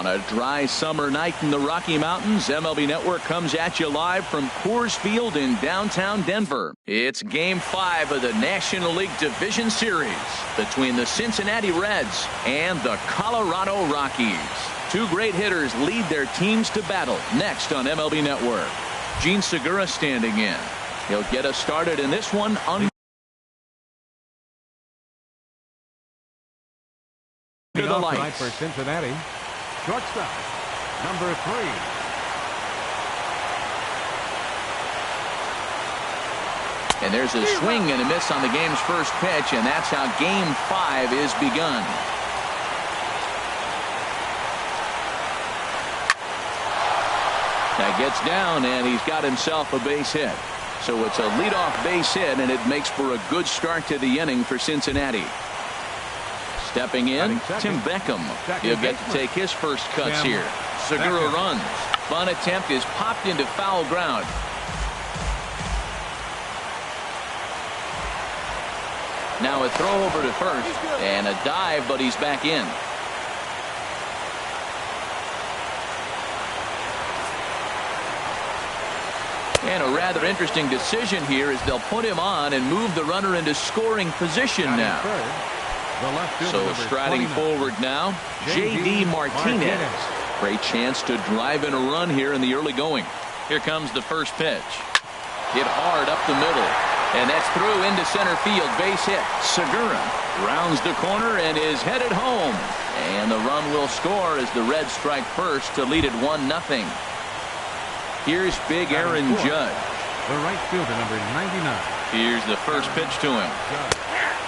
On a dry summer night in the Rocky Mountains, MLB Network comes at you live from Coors Field in downtown Denver. It's Game 5 of the National League Division Series between the Cincinnati Reds and the Colorado Rockies. Two great hitters lead their teams to battle next on MLB Network. Gene Segura standing in. He'll get us started in this one under the lights. For Cincinnati, shortstop, number 3. And there's a swing and a miss on the game's first pitch, and that's how Game 5 is begun. That gets down, and he's got himself a base hit. So it's a leadoff base hit, and it makes for a good start to the inning for Cincinnati. Stepping in, Tim Beckham. He'll get to take his first cuts here. Segura runs. Bunt attempt is popped into foul ground. Now a throw over to first, and a dive, but he's back in. And a rather interesting decision here is they'll put him on and move the runner into scoring position now. So striding forward now, J.D. Martinez. Great chance to drive in a run here in the early going. Here comes the first pitch. Hit hard up the middle. And that's through into center field. Base hit. Segura rounds the corner and is headed home. And the run will score as the Reds strike first to lead it 1-0. Here's big Aaron Judge. The right fielder, number 99. Here's the first pitch to him.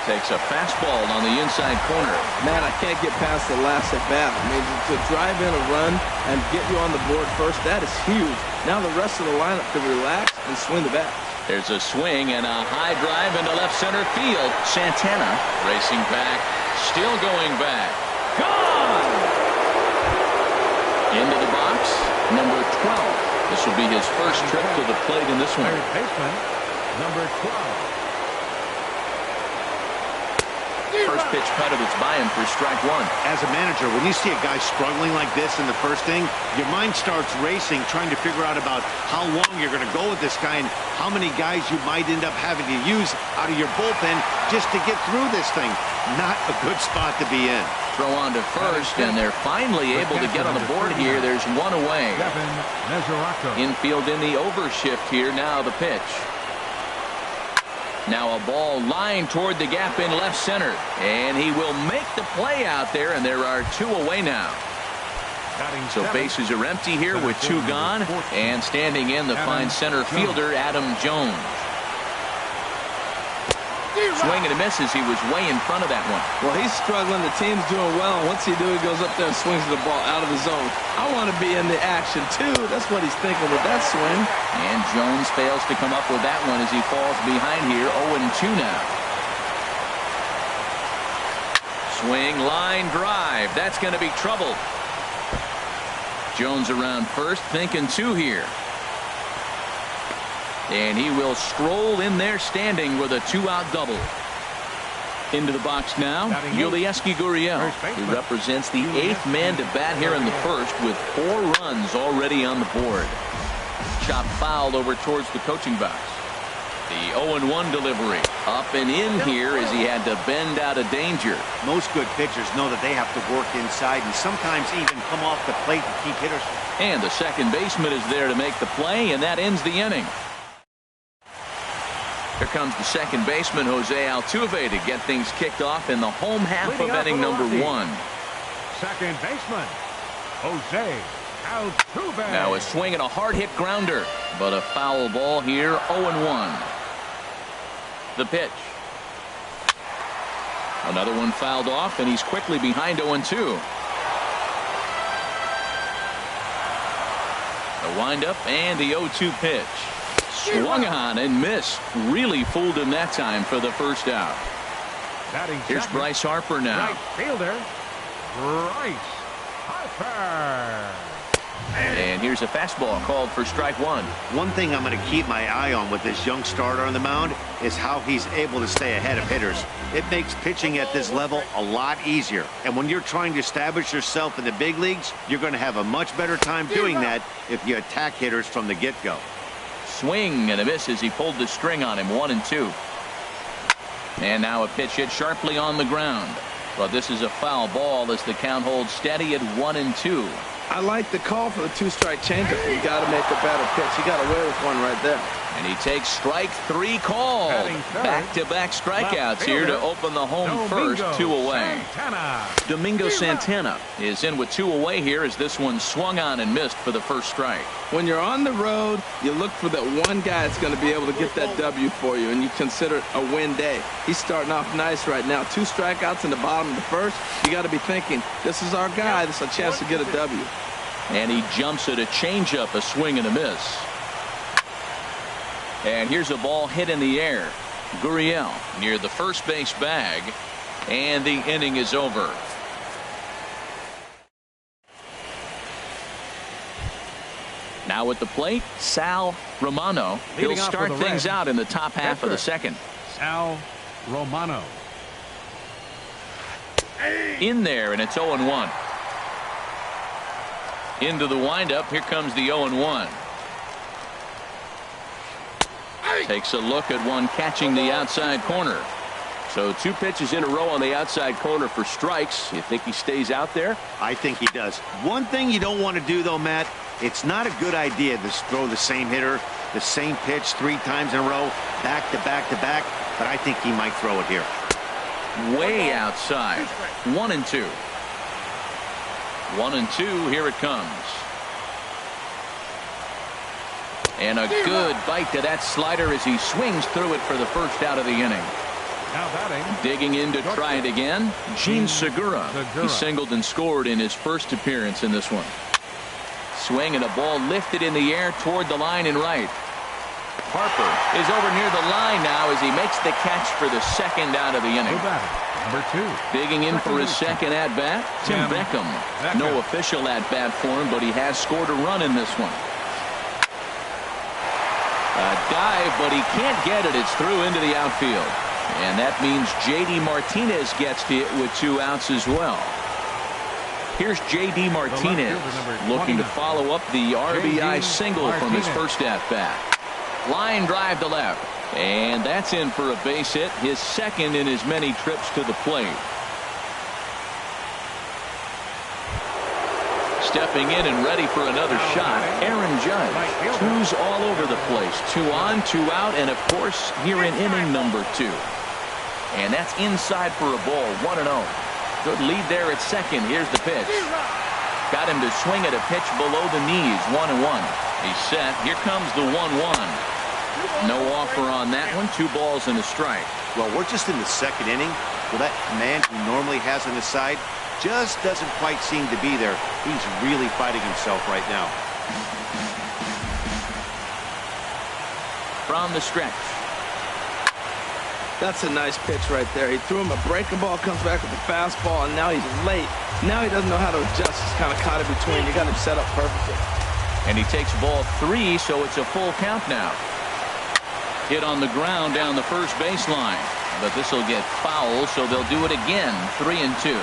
Takes a fastball on the inside corner. Man, I can't get past the last at bat. I mean, to drive in a run and get you on the board first, that is huge. Now the rest of the lineup can relax and swing the bat. There's a swing and a high drive into left center field. Santana racing back, still going back. Gone! Into the box, number 12. This will be his first trip to the plate in this one. Third baseman, number 12. First pitch cutter that's by him for strike one. As a manager, when you see a guy struggling like this in the first inning, your mind starts racing, trying to figure out about how long you're going to go with this guy and how many guys you might end up having to use out of your bullpen just to get through this thing. Not a good spot to be in. Throw on to first, and they're finally able to get on the board here. There's one away. Infield in the overshift here. Now the pitch. Now a ball lined toward the gap in left center. And he will make the play out there, and there are two away now. So bases are empty here with two gone. And standing in the fine center fielder, Adam Jones. Swing and a miss as he was way in front of that one. Well, he's struggling. The team's doing well. And once he goes up there and swings the ball out of the zone. I want to be in the action, too. That's what he's thinking with that swing. And Jones fails to come up with that one as he falls behind here. 0-2 now. Swing, line, drive. That's going to be trouble. Jones around first, thinking two here. And he will stroll in there standing with a two-out double. Into the box now, Yulieski Gurriel. He represents the 8th man to bat here in the first with 4 runs already on the board. Chop foul over towards the coaching box. The 0-1 delivery. Up and in here as he had to bend out of danger. Most good pitchers know that they have to work inside and sometimes even come off the plate to keep hitters. And the second baseman is there to make the play, and that ends the inning. Here comes the second baseman, Jose Altuve, to get things kicked off in the home half of inning number 1. Second baseman, Jose Altuve. Now a swing and a hard hit grounder, but a foul ball here, 0-1. The pitch. Another one fouled off, and he's quickly behind 0-2. The windup and the 0-2 pitch. Swung on and missed. Really fooled him that time for the first out. Here's Bryce Harper now. Right fielder, Bryce Harper. And here's a fastball called for strike one. One thing I'm going to keep my eye on with this young starter on the mound is how he's able to stay ahead of hitters. It makes pitching at this level a lot easier. And when you're trying to establish yourself in the big leagues, you're going to have a much better time doing that if you attack hitters from the get-go. Swing and a miss as he pulled the string on him. 1-2. And now a pitch hit sharply on the ground. But this is a foul ball as the count holds steady at 1-2. I like the call for the two-strike changeup. You got to make a better pitch. He got away with one right there. And he takes strike three called. Back-to-back strikeouts here to open the home first. 2 away. Domingo Santana is in with 2 away here as this one swung on and missed for the first strike. When you're on the road, you look for that one guy that's going to be able to get that W for you, and you consider it a win day. He's starting off nice right now. 2 strikeouts in the bottom of the first. You got to be thinking, this is our guy. This is a chance to get a W. And he jumps at a changeup, a swing and a miss. And here's a ball hit in the air. Gurriel near the first base bag, and the inning is over. Now at the plate, Sal Romano. He'll start things out in the top half of the second. Sal Romano. In there, and it's 0-1. Into the windup. Here comes the 0-1. Takes a look at one catching the outside corner. So 2 pitches in a row on the outside corner for strikes. You think he stays out there? I think he does. One thing you don't want to do, though, Matt, it's not a good idea to throw the same hitter, the same pitch 3 times in a row, back to back to back, but I think he might throw it here. Way outside. 1-2. 1-2. Here it comes. And a good bite to that slider as he swings through it for the first out of the inning. Now batting. Digging in to try it again, Gene Segura. He singled and scored in his first appearance in this one. Swing and a ball lifted in the air toward the line and right. Harper is over near the line now as he makes the catch for the second out of the inning. Number 2. Digging in for his second at-bat, Tim Beckham. No official at-bat for him, but he has scored a run in this one. A dive, but he can't get it. It's through into the outfield. And that means J.D. Martinez gets to it with 2 outs as well. Here's J.D. Martinez looking to follow up the RBI single from his first at-bat. Line drive to left. And that's in for a base hit, his second in as many trips to the plate. Stepping in and ready for another shot, Aaron Judge. 2s all over the place. 2 on, 2 out, and of course here in inning number 2. And that's inside for a ball. 1-0. Good lead there at second. Here's the pitch. Got him to swing at a pitch below the knees. 1-1. He's set. Here comes the 1-1. No offer on that one. 2 balls and a strike. Well, we're just in the second inning. Well, that command he normally has on his side just doesn't quite seem to be there. He's really fighting himself right now. From the stretch. That's a nice pitch right there. He threw him a breaking ball, comes back with a fastball, and now he's late. Now he doesn't know how to adjust. He's kind of caught in between. You got him set up perfectly. And he takes ball 3, so it's a full count now. Hit on the ground down the first baseline. But this will get foul, so they'll do it again. 3-2.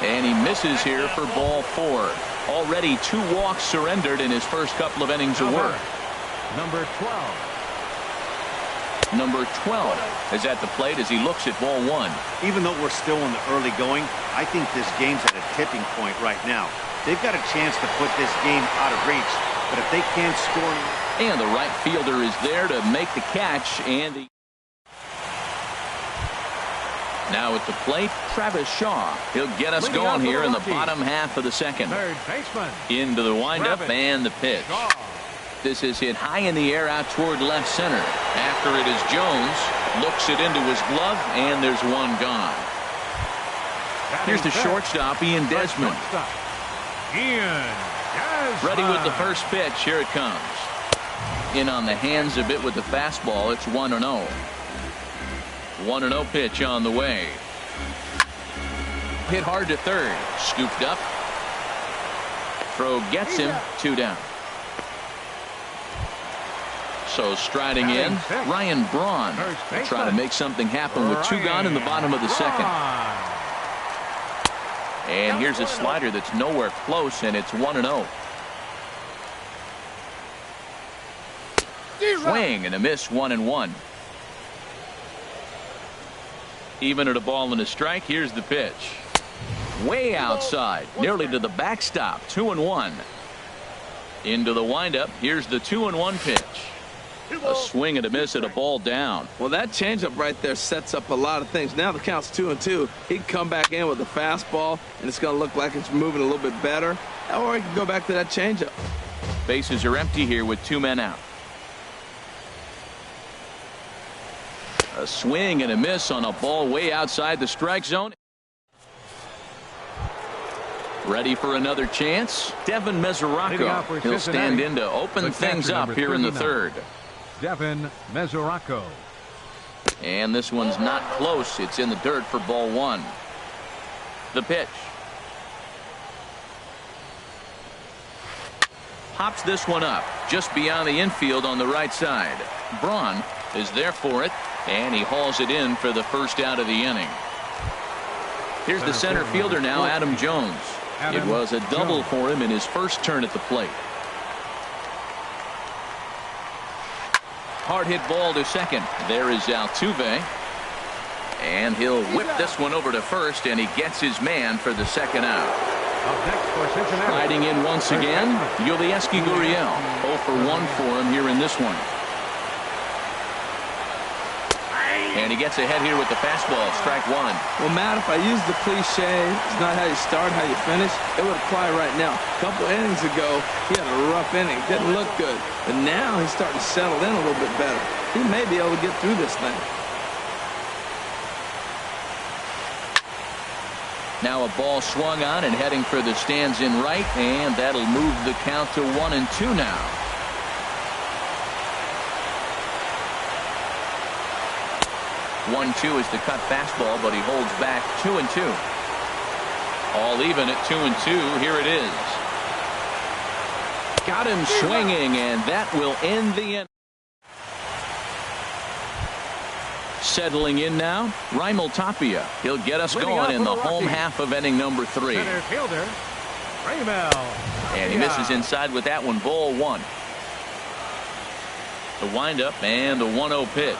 And he misses here for ball 4. Already 2 walks surrendered in his first couple of innings of work. Number 12. Number 12 is at the plate as he looks at ball 1. Even though we're still in the early going, I think this game's at a tipping point right now. They've got a chance to put this game out of reach, but if they can't score... And the right fielder is there to make the catch, and the... Now at the plate, Travis Shaw. He'll get us going here in the bottom half of the second. Third baseman. Into the windup and the pitch. This is hit high in the air out toward left center. After it is Jones. Looks it into his glove, and there's one gone. Here's the shortstop, Ian Desmond. Ready with the first pitch. Here it comes. In on the hands a bit with the fastball. It's 1-0. 1-0 pitch on the way. Hit hard to third. Scooped up. throw gets him 2 down. So striding in, Ryan Braun will try to make something happen with 2 gone in the bottom of the second. And here's a slider that's nowhere close, and it's 1-0. Swing and a miss, 1-1. Even at a ball and a strike, here's the pitch. Way outside, nearly to the backstop, 2-1. Into the windup, here's the 2-1 pitch. A swing and a miss at a ball down. Well, that changeup right there sets up a lot of things. Now the count's 2-2. He can come back in with a fastball, and it's going to look like it's moving a little bit better. Or he can go back to that changeup. Bases are empty here with 2 men out. A swing and a miss on a ball way outside the strike zone. Ready for another chance? Devin Mesoraco. He'll stand in to open things up here in the third. Devin Mesoraco. And this one's not close. It's in the dirt for ball 1. The pitch. Pops this one up just beyond the infield on the right side. Braun is there for it, and he hauls it in for the first out of the inning. Here's the center fielder now, Adam Jones. It was a double for him in his first turn at the plate. Hard hit ball to second. There is Altuve. And he'll whip this one over to first, and he gets his man for the second out. Riding in once again, Yulieski Gurriel. 0 for 1 for him here in this one. And he gets ahead here with the fastball, strike 1. Well, Matt, if I use the cliche, it's not how you start, how you finish, it would apply right now. A couple innings ago, he had a rough inning. Didn't look good. But now he's starting to settle in a little bit better. He may be able to get through this thing. Now a ball swung on and heading for the stands in right, and that'll move the count to 1-2 now. One-two is the cut fastball, but he holds back 2-2. All even at 2-2. Here it is. Got him swinging, and that will end the inning. Settling in now, Raimel Tapia. He'll get us going in the home half of inning number 3. Center fielder, Raimel. And he misses inside with that one, ball 1. The windup and the 1-0 pitch.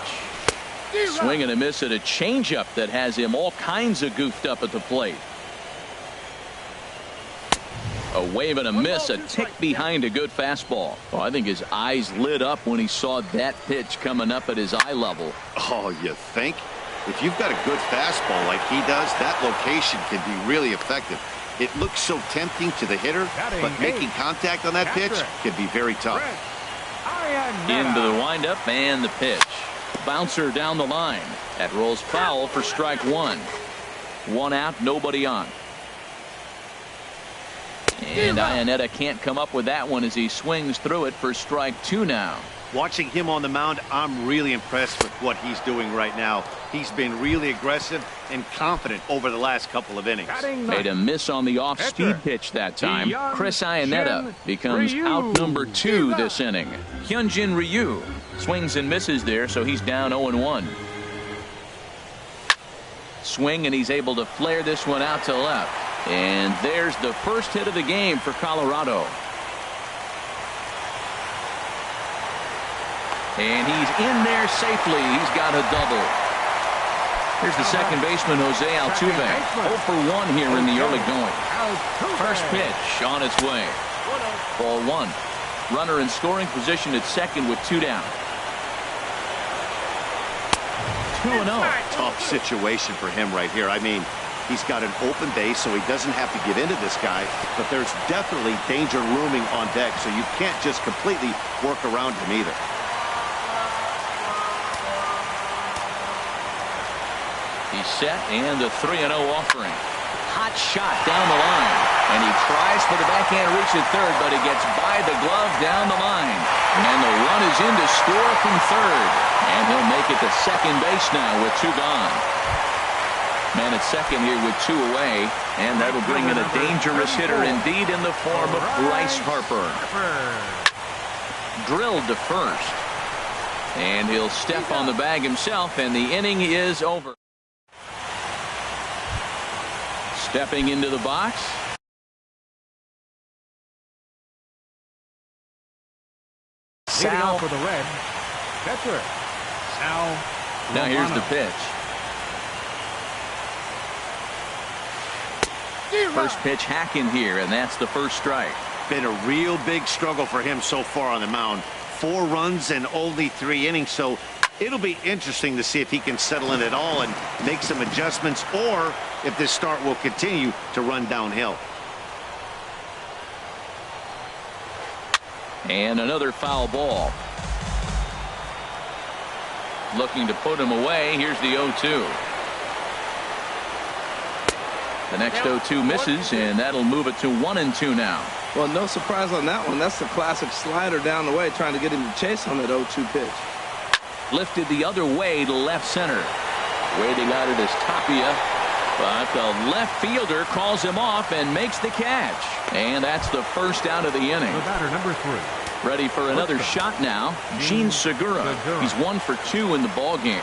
Swing and a miss at a changeup that has him all kinds of goofed up at the plate. A wave and a miss, a tick behind a good fastball. Oh, I think his eyes lit up when he saw that pitch coming up at his eye level. Oh, you think? If you've got a good fastball like he does, that location can be really effective. It looks so tempting to the hitter, but making contact on that pitch can be very tough. Into the windup and the pitch. Bouncer down the line. That rolls foul for strike 1. 1 out, nobody on. And Iannetta can't come up with that one as he swings through it for strike 2 now. Watching him on the mound, I'm really impressed with what he's doing right now. He's been really aggressive and confident over the last couple of innings. Made a miss on the off-speed pitch that time. Chris Iannetta becomes out number 2 this inning. Hyunjin Ryu swings and misses there, so he's down 0-1. Swing, and he's able to flare this one out to left. And there's the first hit of the game for Colorado. And he's in there safely. He's got a double. Here's the second baseman, Jose Altuve. 0 for 1 here in the early going. First pitch on its way. Ball 1. Runner in scoring position at second with 2 down. 2-0. Tough situation for him right here. I mean, he's got an open base, so he doesn't have to give in to this guy, but there's definitely danger looming on deck, so you can't just completely work around him either. He's set, and the 3-0 offering. Hot shot down the line, and he tries for the backhand reach at third, but he gets by the glove down the line. And the run is in to score from third, and he'll make it to second base now with 2 gone. Man at second here with 2 away, and that'll bring in a dangerous hitter indeed in the form of Bryce Harper. Drilled to first, and he'll step on the bag himself, and the inning is over. Stepping into the box. Sal for the Reds, catcher Sal. Now here's the pitch. First pitch hacking here, and that's the first strike. Been a real big struggle for him so far on the mound. 4 runs and only 3 innings, so it'll be interesting to see if he can settle in at all and make some adjustments, or if this start will continue to run downhill. And another foul ball. Looking to put him away. Here's the 0-2. The next 0-2 misses, and that'll move it to 1-2 now. Well, no surprise on that one. That's the classic slider down the way, trying to get him to chase on that 0-2 pitch. Lifted the other way to left center. Waiting at it is Tapia, but the left fielder calls him off and makes the catch. And that's the first out of the inning. The batter, number 3. Ready for another shot now. Gene Segura. He's 1 for 2 in the ball game.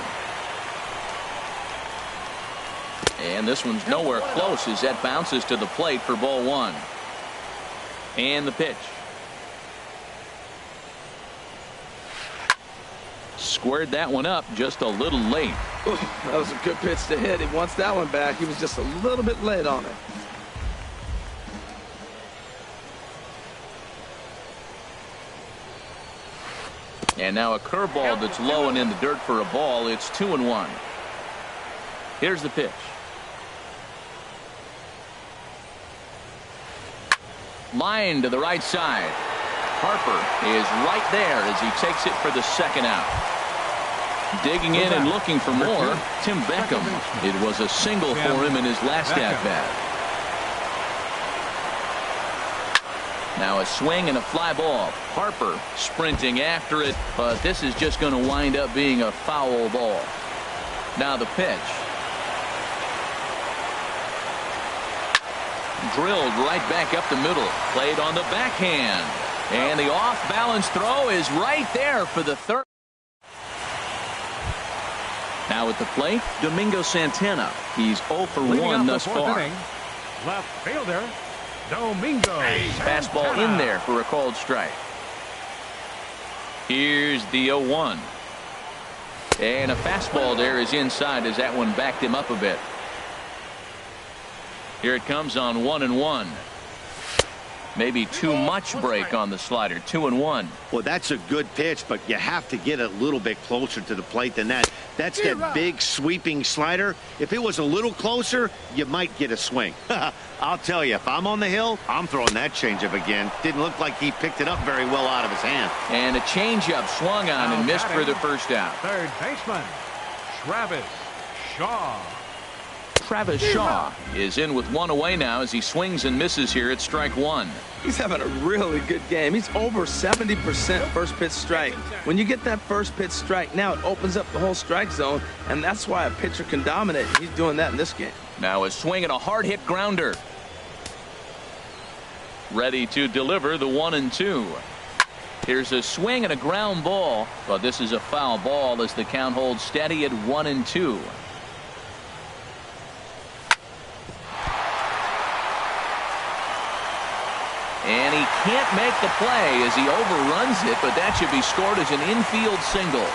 And this one's nowhere close as that bounces to the plate for ball 1. And the pitch. Squared that one up just a little late. Ooh, that was a good pitch to hit. He wants that one back. He was just a little bit late on it. And now a curveball that's low and in the dirt for a ball. It's 2-1. Here's the pitch. Line to the right side. Harper is right there as he takes it for the second out. Digging in and looking for more, Tim Beckham. It was a single for him in his last at-bat. Now a swing and a fly ball. Harper sprinting after it, but this is just going to wind up being a foul ball. Now the pitch. Drilled right back up the middle. Played on the backhand. And the off-balance throw is right there for the third. Now at the plate, Domingo Santana. He's 0 for 1 thus far. Left fielder, Domingo. Fastball in there for a called strike. Here's the 0-1. And a fastball there is inside as that one backed him up a bit. Here it comes on 1-1. Maybe too much break on the slider. 2-1. Well, that's a good pitch, but you have to get a little bit closer to the plate than that. That's that big sweeping slider. If it was a little closer, you might get a swing. I'll tell you, if I'm on the hill, I'm throwing that changeup again. Didn't look like he picked it up very well out of his hand. And a changeup swung on and missed for the first out. Third baseman, Travis Shaw. Travis Shaw is in with 1 away now as he swings and misses here at strike 1. He's having a really good game. He's over 70% first pitch strike. When you get that first pitch strike, now it opens up the whole strike zone, and that's why a pitcher can dominate. He's doing that in this game. Now a swing and a hard hit grounder. Ready to deliver the 1-2. Here's a swing and a ground ball, but this is a foul ball as the count holds steady at 1-2. And he can't make the play as he overruns it, but that should be scored as an infield single.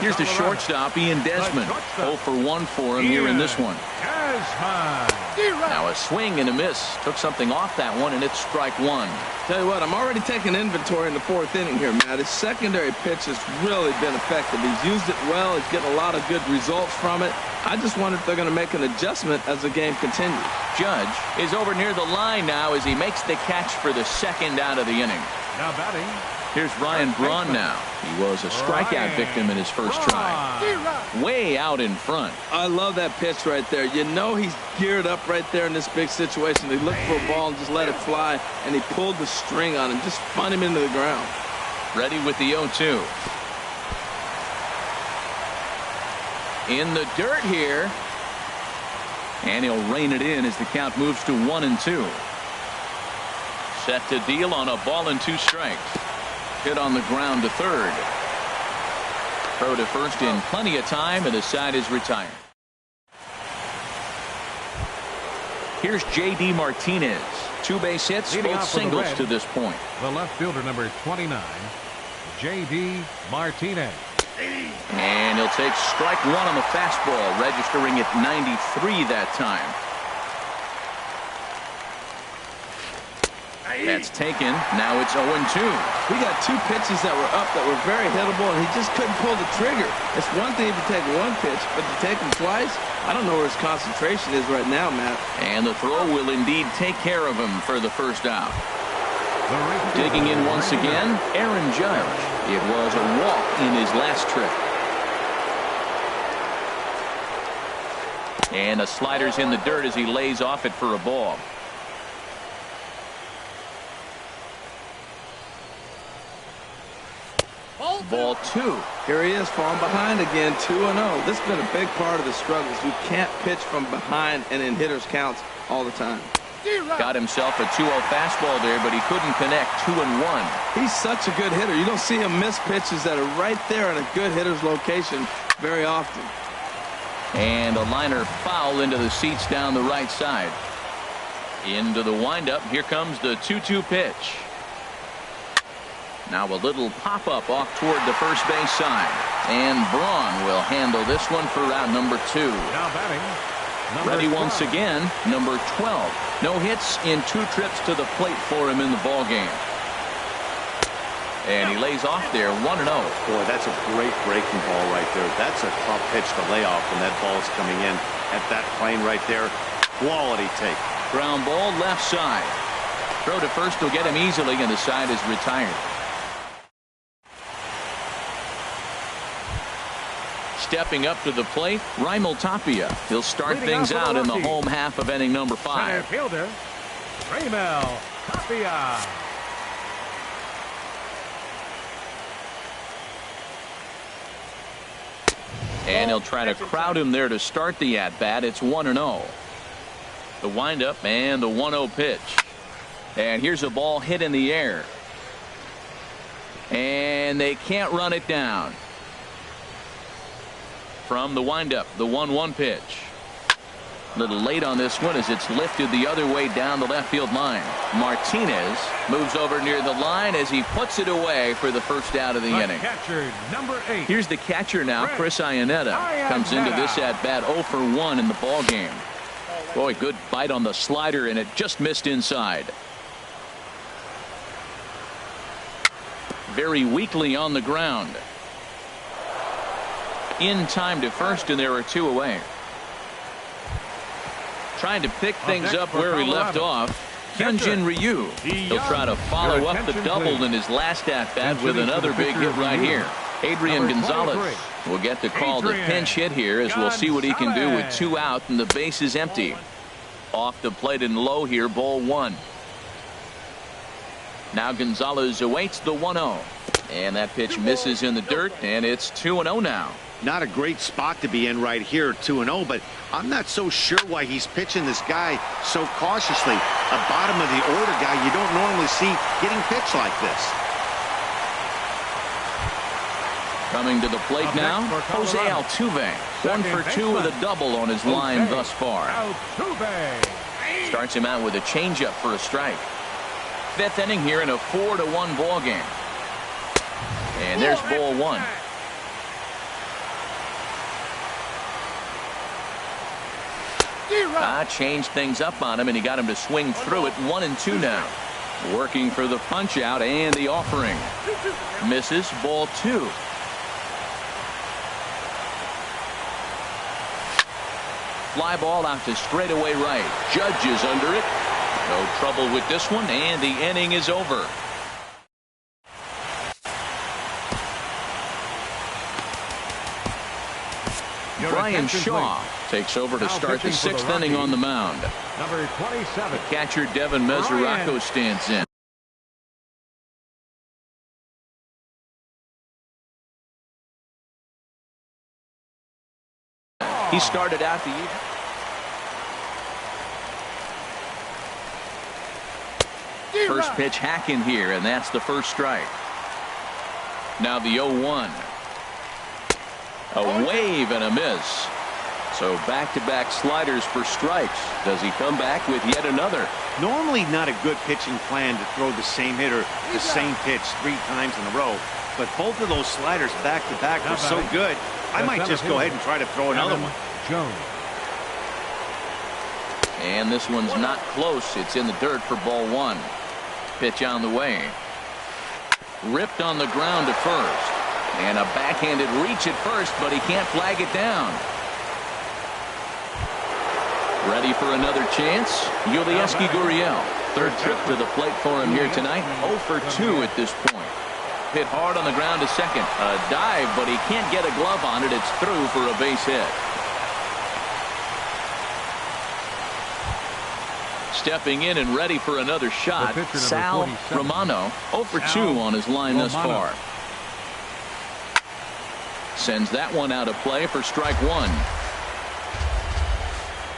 Here's the shortstop, Ian Desmond. 0 for 1 for him here in this one. Now a swing and a miss. Took something off that one, and it's strike 1. Tell you what, I'm already taking inventory in the 4th inning here, Matt. His secondary pitch has really been effective. He's used it well. He's getting a lot of good results from it. I just wonder if they're going to make an adjustment as the game continues. Judge is over near the line now as he makes the catch for the second out of the inning. Now batting. Here's Ryan Braun now. He was a strikeout victim in his first try. Way out in front. I love that pitch right there. You know he's geared up right there in this big situation. He looked for a ball and just let it fly, and he pulled the string on him, just spun him into the ground. Ready with the 0-2. In the dirt here. And he'll rein it in as the count moves to 1-2. Set to deal on a ball and 2 strikes. Hit on the ground to third. Throw to first in plenty of time, and the side is retired. Here's J.D. Martinez. 2 base hits, both singles to this point. The left fielder, number 29, J.D. Martinez. And he'll take strike 1 on the fastball, registering at 93 that time. That's taken. Now it's 0-2. We got 2 pitches that were up that were very hittable, and he just couldn't pull the trigger. It's one thing to take 1 pitch, but to take him twice, I don't know where his concentration is right now, Matt. And the throw will indeed take care of him for the first out. Digging in once again, Aaron Judge. It was a walk in his last trip. And the slider's in the dirt as he lays off it for a ball. Ball 2. Here he is, falling behind again, 2-0. This has been a big part of the struggles. You can't pitch from behind and in hitters' counts all the time. Got himself a 2-0 fastball there, but he couldn't connect. 2-1. He's such a good hitter. You don't see him miss pitches that are right there in a good hitter's location very often. And a liner foul into the seats down the right side. Into the windup. Here comes the 2-2 pitch. Now a little pop-up off toward the first base side. And Braun will handle this one for out number 2. Now batting, ready once again, number 12. No hits in 2 trips to the plate for him in the ballgame. And he lays off there, 1-0. Boy, that's a great breaking ball right there. That's a tough pitch to lay off when that ball's coming in at that plane right there. Quality take. Ground ball left side. Throw to first will get him easily, and the side is retired. Stepping up to the plate, Raimel Tapia. He'll start things out in the home half of inning number 5. Center fielder, Raimel Tapia. And he'll try to crowd him there to start the at-bat. It's 1-0. The windup and the 1-0 pitch. And here's a ball hit in the air. And they can't run it down. From the windup, the 1-1 pitch. A little late on this one as it's lifted the other way down the left field line. Martinez moves over near the line as he puts it away for the first out of the inning. Catcher, number 8. Here's the catcher now, Chris Iannetta. Comes into this at bat 0 for 1 in the ball game. Boy, good bite on the slider, and it just missed inside. Very weakly on the ground. In time to first, and there are 2 away. Trying to pick things up where he left off. Hyunjin Ryu. He'll try to follow up the double in his last at-bat with another big hit right here. Adrian Gonzalez will get to call the pinch hit here, as we'll see what he can do with 2 out and the base is empty. Off the plate and low here, ball 1. Now Gonzalez awaits the 1-0. And that pitch misses in the dirt, and it's 2-0 now. Not a great spot to be in right here, 2-0, but I'm not so sure why he's pitching this guy so cautiously. A bottom of the order guy you don't normally see getting pitched like this. Coming to the plate now, Jose Altuve. 1 for 2 with a double on his line thus far. Starts him out with a changeup for a strike. 5th inning here in a 4-1 ball game. And there's ball 1. Changed things up on him, and he got him to swing through it. 1-2 now. Working for the punch out and the offering. Misses, ball 2. Fly ball out to straightaway right. Judge is under it. No trouble with this one, and the inning is over. Brian Shaw takes over to start the 6th inning on the mound. Number 27. Catcher Devin Mesoraco stands in. He started out the First pitch hacking here, and that's the first strike. Now the 0-1. A wave and a miss. So back-to-back sliders for strikes. Does he come back with yet another? Normally not a good pitching plan to throw the same hitter the same pitch 3 times in a row. But both of those sliders back-to-back were so good, I might just go ahead and try to throw another one. Jones. And this one's not close. It's in the dirt for ball 1. Pitch on the way. Ripped on the ground to first. And a backhanded reach at first, but he can't flag it down. Ready for another chance? Yulieski Gurriel. Third trip to the plate for him here tonight. 0 for 2 at this point. Hit hard on the ground to second. A dive, but he can't get a glove on it. It's through for a base hit. Stepping in and ready for another shot, Sal Romano. 0 for 2 on his line thus far. Sends that one out of play for strike 1.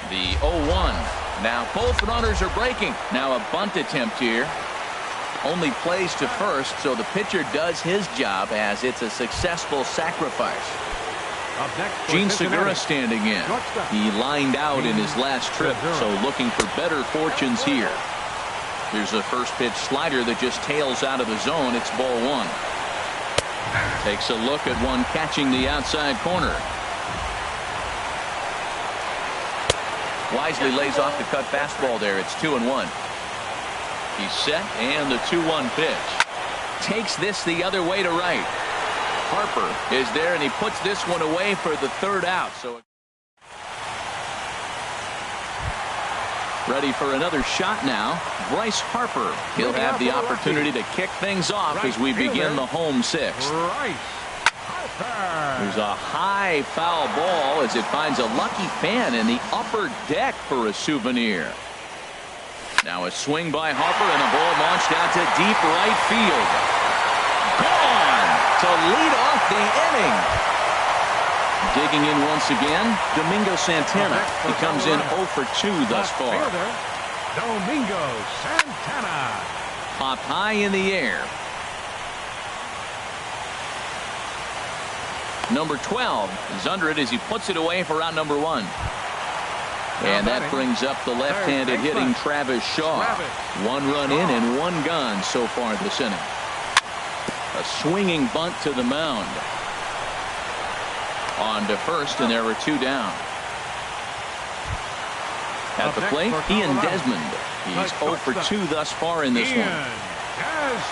The 0-1. Now both runners are breaking. Now a bunt attempt here. Only plays to first, so the pitcher does his job as it's a successful sacrifice. Gene Segura standing in. He lined out in his last trip, so looking for better fortunes here. Here's a first pitch slider that just tails out of the zone. It's ball 1. Takes a look at one catching the outside corner. Wisely lays off the cut fastball there. It's 2-1. He's set, and the 2-1 pitch. Takes this the other way to right. Harper is there, and he puts this one away for the 3rd out. So ready for another shot now. Bryce Harper. He'll have the opportunity to kick things off as we begin the home 6th. There's a high foul ball as it finds a lucky fan in the upper deck for a souvenir. Now a swing by Harper and a ball launched out to deep right field. Gone to lead off the inning. Digging in once again, Domingo Santana. He comes in 0 for 2 thus far. Domingo Santana. Popped high in the air. Number 12 is under it as he puts it away for out number 1. And that brings up the left-handed hitting Travis Shaw. 1 run in and 1 gone so far this inning. A swinging bunt to the mound. On to first, and there were 2 down. At the plate, Ian Desmond. He's 0 for 2 thus far in this one.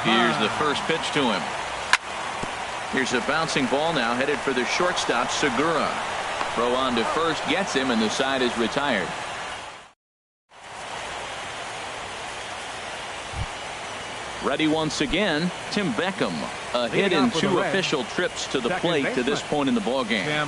Here's the first pitch to him. Here's a bouncing ball now headed for the shortstop, Segura. Throw on to first gets him, and the side is retired. Ready once again, Tim Beckham. A hit in 2 official trips to the plate to this point in the ballgame.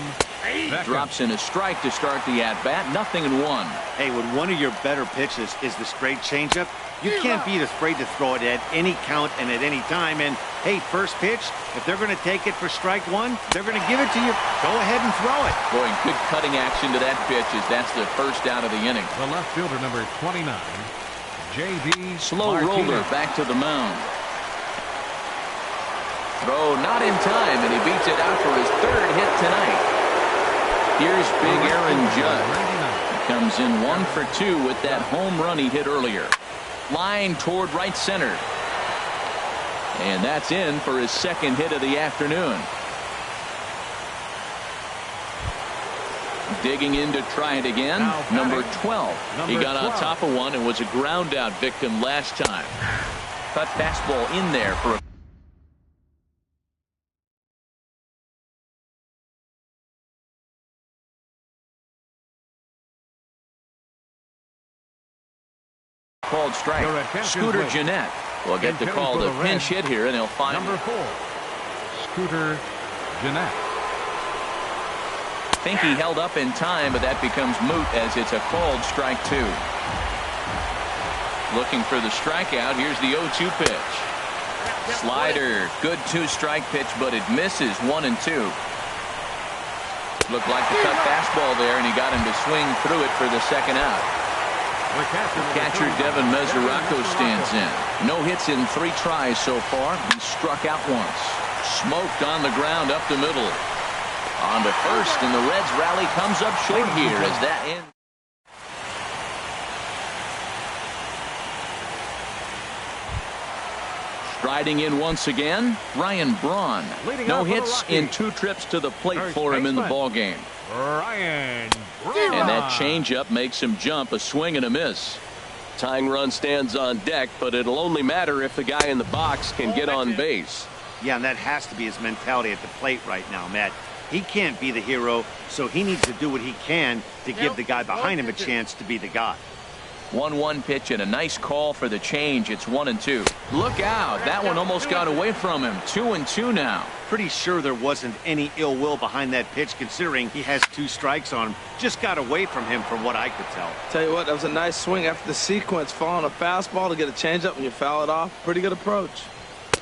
Drops in a strike to start the at-bat. 0-1. Hey, when one of your better pitches is the straight changeup, you can't be afraid to throw it at any count and at any time. And, hey, first pitch, if they're going to take it for strike 1, they're going to give it to you. Go ahead and throw it. Boy, good cutting action to that pitch as that's the first out of the inning. The left fielder, number 29, J.D. Slow roller back to the mound. Throw not in time, and he beats it out for his 3rd hit tonight. Here's big Aaron Judge. He comes in 1 for 2 with that home run he hit earlier. Line toward right center. And that's in for his 2nd hit of the afternoon. Digging in to try it again. Number 12. He got on top of one and was a ground out victim last time. Cut fastball in there for a called strike. Scooter Gennett will get the call to pinch hit here, and he'll find number 4, Scooter Gennett. Think he held up in time, but that becomes moot as it's a called strike 2. Looking for the strikeout. Here's the 0-2 pitch. Slider. Good 2-strike pitch, but it misses 1 and 2. Looked like the cut fastball there, and he got him to swing through it for the 2nd out. Catcher Devin Mesoraco stands in. No hits in 3 tries so far. He struck out once. Smoked on the ground up the middle. On to first, and the Reds rally comes up short here as that ends. Striding in once again, Ryan Braun. No hits in 2 trips to the plate for him in the ballgame. Ryan Braun. And that changeup makes him jump, a swing and a miss. Tying run stands on deck, but it'll only matter if the guy in the box can get on base. Yeah, and that has to be his mentality at the plate right now, Matt. He can't be the hero, so he needs to do what he can to give the guy behind him a chance to be the guy. 1-1 pitch and a nice call for the change. It's 1-2. Look out. That one almost got away from him. 2-2 now. Pretty sure there wasn't any ill will behind that pitch considering he has 2 strikes on him. Just got away from him from what I could tell. Tell you what, that was a nice swing after the sequence. Following a fastball to get a changeup and you foul it off. Pretty good approach.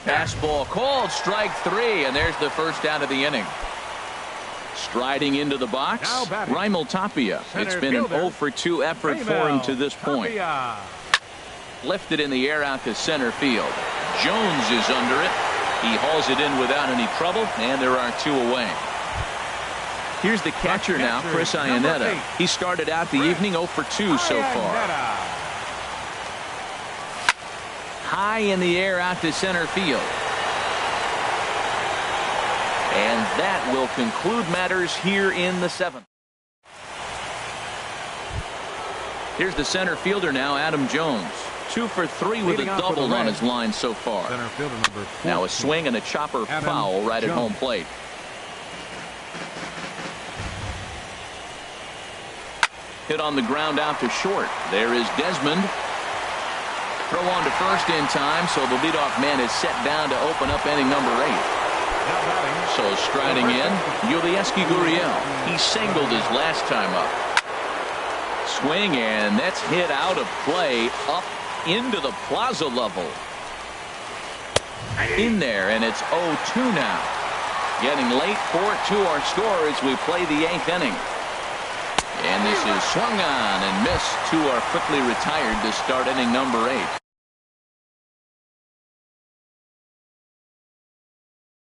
Fastball called, strike 3, and there's the first out of the inning. Striding into the box, Raimel Tapia. It's been an 0-for-2 effort for him to this point. Lifted in the air out to center field. Jones is under it. He hauls it in without any trouble, and there are 2 away. Here's the catcher now, Chris Iannetta. He started out the evening 0-for-2 so far. High in the air out to center field. And that will conclude matters here in the 7th. Here's the center fielder now, Adam Jones. 2 for 3 with a double on his line so far. Now a swing and a chopper foul right at home plate. Hit on the ground out to short. There is Desmond. Throw on to first in time, so the leadoff man is set down to open up inning number 8. So striding in, Yulieski Gurriel. He singled his last time up. Swing, and that's hit out of play up into the plaza level. In there, and it's 0-2 now. Getting late, 4-2 our score as we play the 8th inning. And this is swung on and missed. 2 are quickly retired to start inning number 8.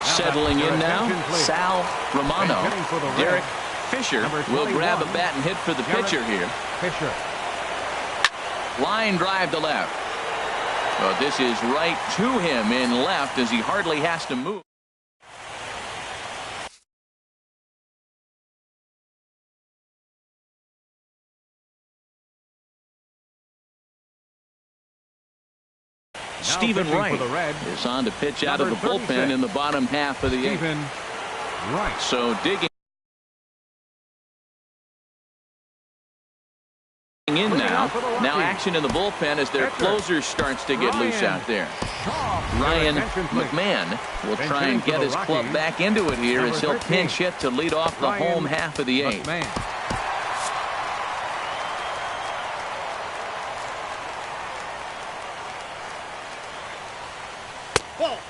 Settling in now, Sal Romano. Derek Fisher will grab a bat and hit for the pitcher here. Line drive to left. But this is right to him in left as he hardly has to move. Stephen Wright is on to pitch out of the bullpen in the bottom half of the 8th. So digging in now. Now action in the bullpen as their closer starts to get loose out there. Ryan McMahon will try and get his club back into it here as he'll pinch hit to lead off the home half of the 8th.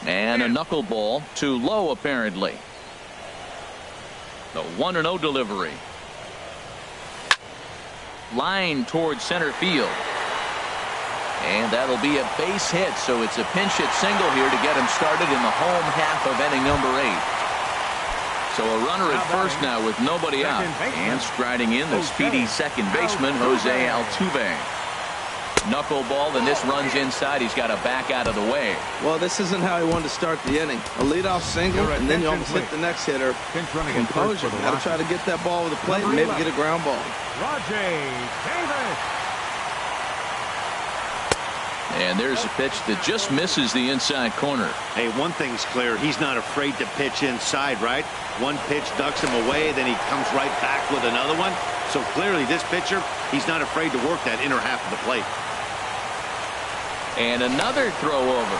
And a knuckleball too low apparently. The 1-0 delivery. Line towards center field. And that'll be a base hit, so it's a pinch hit single here to get him started in the home half of inning number 8. So a runner at first now with nobody out. And striding in the speedy second baseman, Jose Altuve. Knuckleball, and this runs inside. He's got to back out of the way. Well, this isn't how he wanted to start the inning. A leadoff single, and then you almost hit the next hitter. Composure. Got to try to get that ball over the plate and maybe get a ground ball. And there's a pitch that just misses the inside corner. Hey, one thing's clear. He's not afraid to pitch inside, right? One pitch ducks him away, then he comes right back with another one. So clearly this pitcher, he's not afraid to work that inner half of the plate. And another throw over.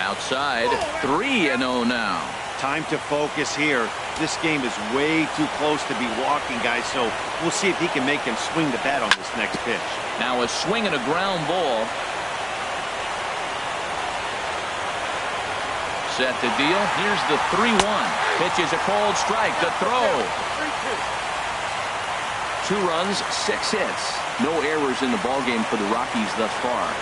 Outside, 3-0 now. Time to focus here. This game is way too close to be walking, guys, so we'll see if he can make him swing the bat on this next pitch. Now a swing and a ground ball. Set to deal. Here's the 3-1. Pitch is a cold strike. The throw. 2 runs, 6 hits. No errors in the ballgame for the Rockies thus far.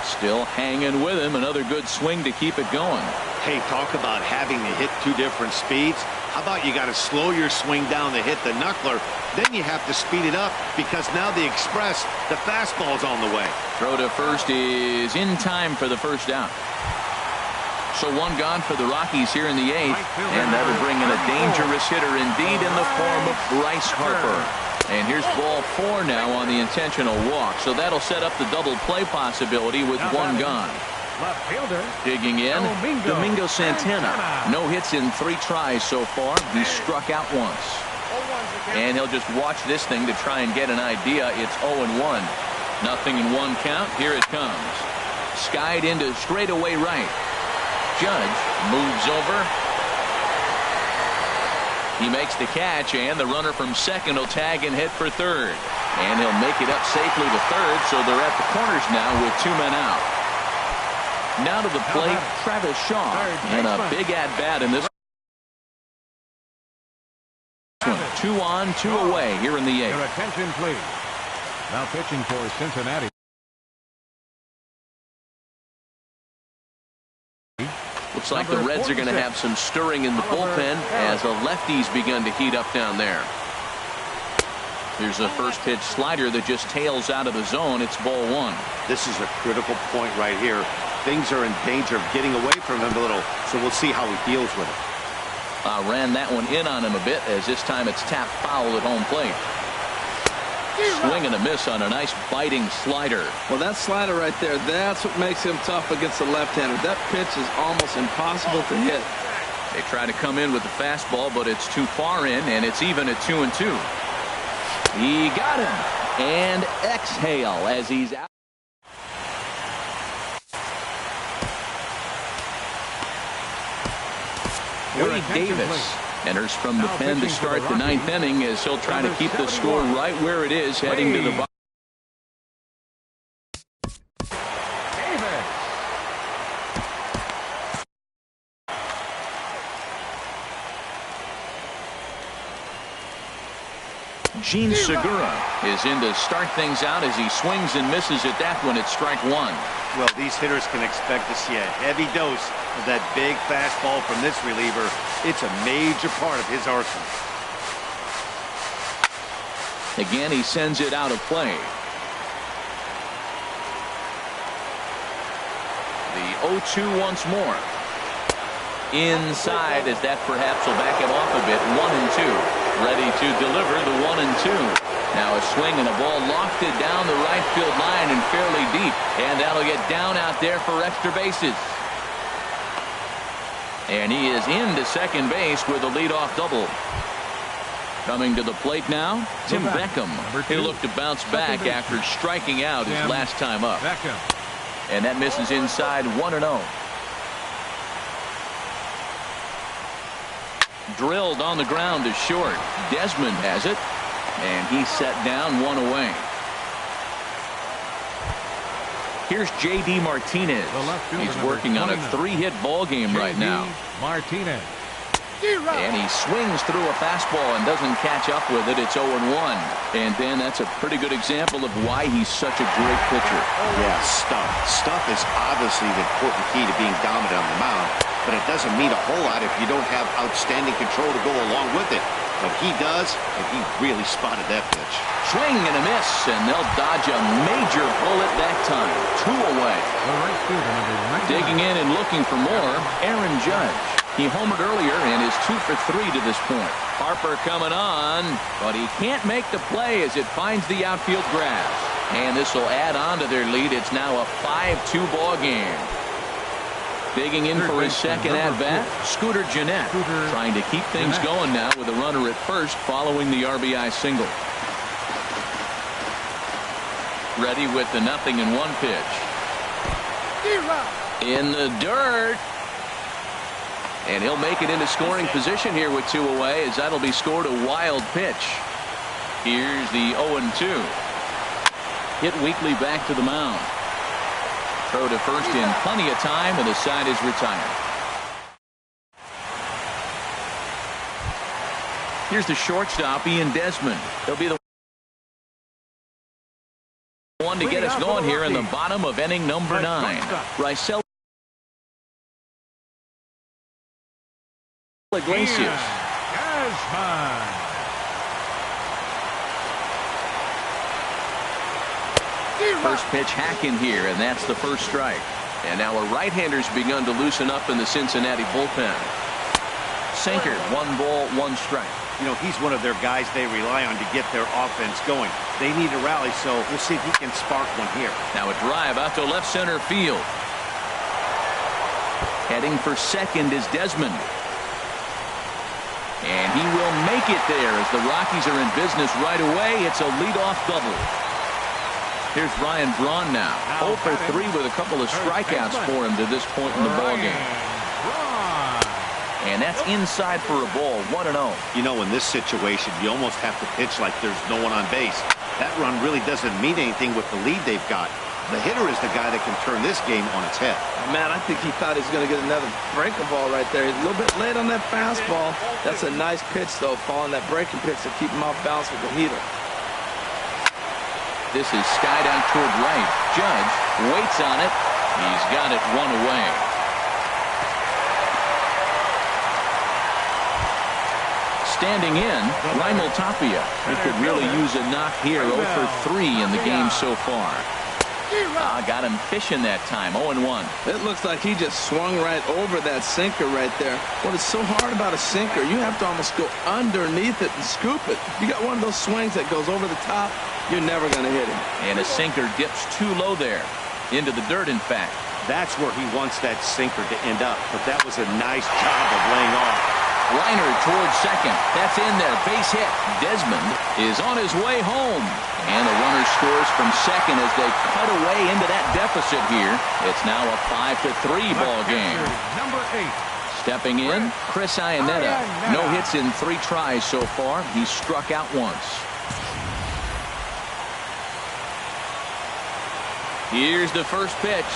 Still hanging with him. Another good swing to keep it going. Hey, talk about having to hit 2 different speeds. How about you got to slow your swing down to hit the knuckler, then you have to speed it up because now the express, the fastball's on the way. Throw to first is in time for the first out. So 1 gone for the Rockies here in the 8th, and that'll bring in a dangerous hitter indeed in the form of Bryce Harper. And here's ball 4 now on the intentional walk, so that'll set up the double play possibility with 1 gone. Left fielder. Digging in, Domingo Santana. No hits in 3 tries so far. He struck out once. And he'll just watch this thing to try and get an idea. It's 0-1. Nothing in 1 count. Here it comes. Skied into straightaway right. Judge moves over. He makes the catch, and the runner from second will tag and hit for third. And he'll make it up safely to third, so they're at the corners now with 2 men out. Now to the plate, Travis Shaw, and a big at-bat in this one. 2 on, 2 away here in the 8th. Your attention, please. Now pitching for Cincinnati. Looks like the Reds are going to have some stirring in the bullpen as the lefties begun to heat up down there. There's a first pitch slider that just tails out of the zone. It's ball 1. This is a critical point right here. Things are in danger of getting away from him a little, so we'll see how he deals with it. Ran that one in on him a bit, as this time it's tapped foul at home plate. Swing and a miss on a nice biting slider. Well, that slider right there, that's what makes him tough against the left-hander. That pitch is almost impossible to hit. They try to come in with the fastball, but it's too far in, and it's even at 2-2. He got him, and exhale as he's out. Wade Davis enters from the pen to start the 9th inning as he'll try to keep the score right where it is heading to the bottom. Gene Segura is in to start things out as he swings and misses at that one at strike 1. Well, these hitters can expect to see a heavy dose of that big fastball from this reliever. It's a major part of his arsenal. Again, he sends it out of play. The 0-2 once more. Inside, as that perhaps will back it off a bit. 1-2. Ready to deliver the 1-2. Now a swing and a ball lofted down the right field line and fairly deep. And that'll get down out there for extra bases. And he is into second base with a leadoff double. Coming to the plate now, Tim Beckham. He looked to bounce back after striking out his last time up. And that misses inside 1-0. Drilled on the ground to short. Desmond has it, and he's set down 1 away. Here's J.D. Martinez. He's working on a 3-hit ball game right now. Martinez. And he swings through a fastball and doesn't catch up with it. It's 0-1. And then that's a pretty good example of why he's such a great pitcher. Yeah, stuff. Stuff is obviously the important key to being dominant on the mound. But it doesn't mean a whole lot if you don't have outstanding control to go along with it. But he does, and he really spotted that pitch. Swing and a miss, and they'll dodge a major bullet that time. 2 away. Digging in and looking for more, Aaron Judge. He homered earlier and is 2 for 3 to this point. Harper coming on, but he can't make the play as it finds the outfield grass. And this will add on to their lead. It's now a 5-2 ball game. Digging in for his second at-bat, Scooter Gennett, trying to keep things going now with a runner at first following the RBI single. Ready with the 0-1 pitch. In the dirt. And he'll make it into scoring position here with 2 away, as that'll be scored a wild pitch. Here's the 0-2. Hit Weekly back to the mound. Throw to first in plenty of time, and the side is retired. Here's the shortstop, Ian Desmond. He'll be the one to get us going here in the bottom of inning number 9. Rysel Iglesias. First pitch hacking here, and that's the first strike. And now a right-hander's begun to loosen up in the Cincinnati bullpen. Sinker, 1 ball, 1 strike. You know, he's one of their guys they rely on to get their offense going. They need a rally, so we'll see if he can spark one here. Now a drive out to left center field. Heading for second is Desmond. And he will make it there as the Rockies are in business right away. It's a leadoff double. Here's Ryan Braun now. 0 for 3 with a couple of strikeouts for him to this point in the ballgame. And that's inside for a ball, 1-0. You know, in this situation, you almost have to pitch like there's no one on base. That run really doesn't mean anything with the lead they've got. The hitter is the guy that can turn this game on its head. Man, I think he thought he was going to get another breaking ball right there. He's a little bit late on that fastball. That's a nice pitch, though, following that breaking pitch to keep him off balance with the heater. This is skied out toward right. Judge waits on it. He's got it 1 away. Standing in, Raimel Tapia. He could really use a knock here. 0 for 3 in the game so far. Got him fishing that time. 0-1. It looks like he just swung right over that sinker right there. What is so hard about a sinker, you have to almost go underneath it and scoop it. You got one of those swings that goes over the top, you're never going to hit him. And a sinker dips too low there. Into the dirt, in fact. That's where he wants that sinker to end up. But that was a nice job of laying off. Liner towards second. That's in there. Base hit. Desmond is on his way home. And the runner scores from second as they cut away into that deficit here. It's now a 5-3 ball game. Number 8. Stepping in, Chris Iannetta. No hits in 3 tries so far. He's struck out once. Here's the first pitch.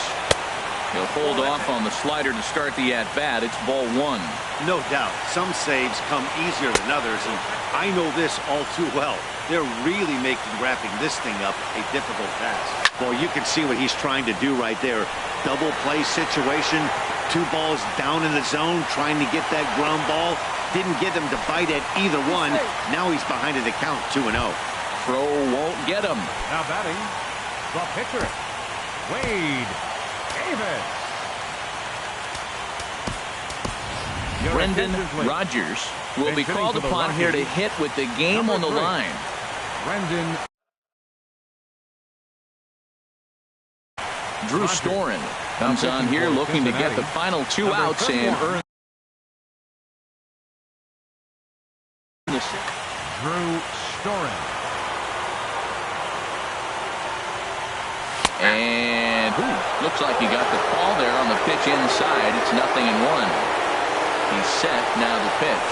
He'll hold off on the slider to start the at-bat. It's ball 1. No doubt. Some saves come easier than others, and I know this all too well. They're really making wrapping this thing up a difficult task. Well, you can see what he's trying to do right there. Double play situation. 2 balls down in the zone, trying to get that ground ball. Didn't get him to bite at either one. Now he's behind in the count, 2-0. Throw won't get him. Now batting, the pitcher, Wade Davis. Brendan Rodgers will be called upon here to hit with the game on the line. Brendan. Drew Storen comes on here looking to get the final 2 outs and earn the Drew Storen. And looks like he got the call there on the pitch inside. It's 0-1. He's set, now the pitch.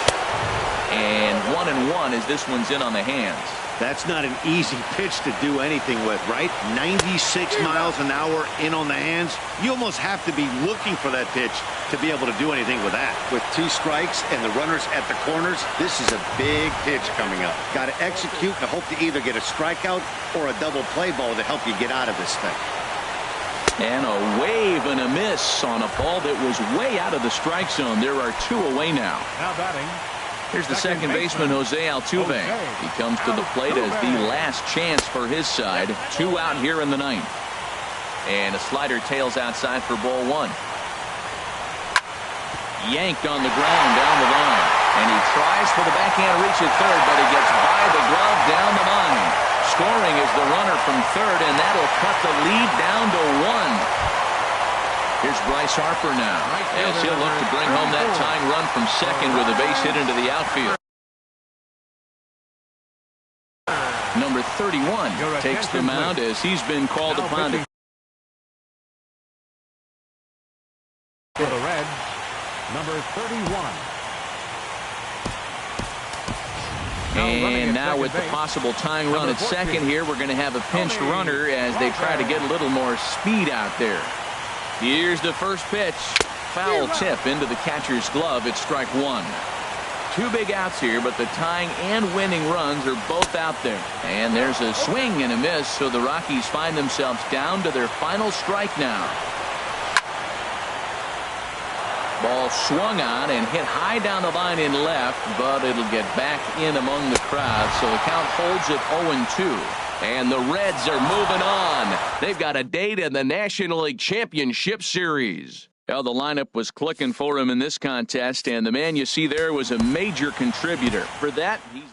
And 1-1 as this one's in on the hands. That's not an easy pitch to do anything with, right? 96 miles an hour in on the hands. You almost have to be looking for that pitch to be able to do anything with that. With 2 strikes and the runners at the corners, this is a big pitch coming up. Got to execute and hope to either get a strikeout or a double play ball to help you get out of this thing. And a wave and a miss on a ball that was way out of the strike zone. There are 2 away now. Now batting. Here's the second baseman, Jose Altuve. He comes to the plate as the last chance for his side. 2 out here in the 9th. And a slider tails outside for ball 1. Yanked on the ground down the line. And he tries for the backhand reach at third, but he gets by the glove down the line. Scoring is the runner from third, and that'll cut the lead down to 1. Here's Bryce Harper now, as he'll look to bring home that tying run from second with a base hit into the outfield. Number 31 takes the mound as he's been called upon to. For the Reds, number 31. And now with the possible tying run at second here, we're going to have a pinched runner as they try to get a little more speed out there. Here's the first pitch. Foul tip into the catcher's glove. It's strike one. Two big outs here, but the tying and winning runs are both out there. And there's a swing and a miss, so the Rockies find themselves down to their final strike now. Ball swung on and hit high down the line in left, but it'll get back in among the crowd, so the count holds at 0-2. And the Reds are moving on. They've got a date in the National League Championship Series. Well, the lineup was clicking for him in this contest, and the man you see there was a major contributor. For that, he's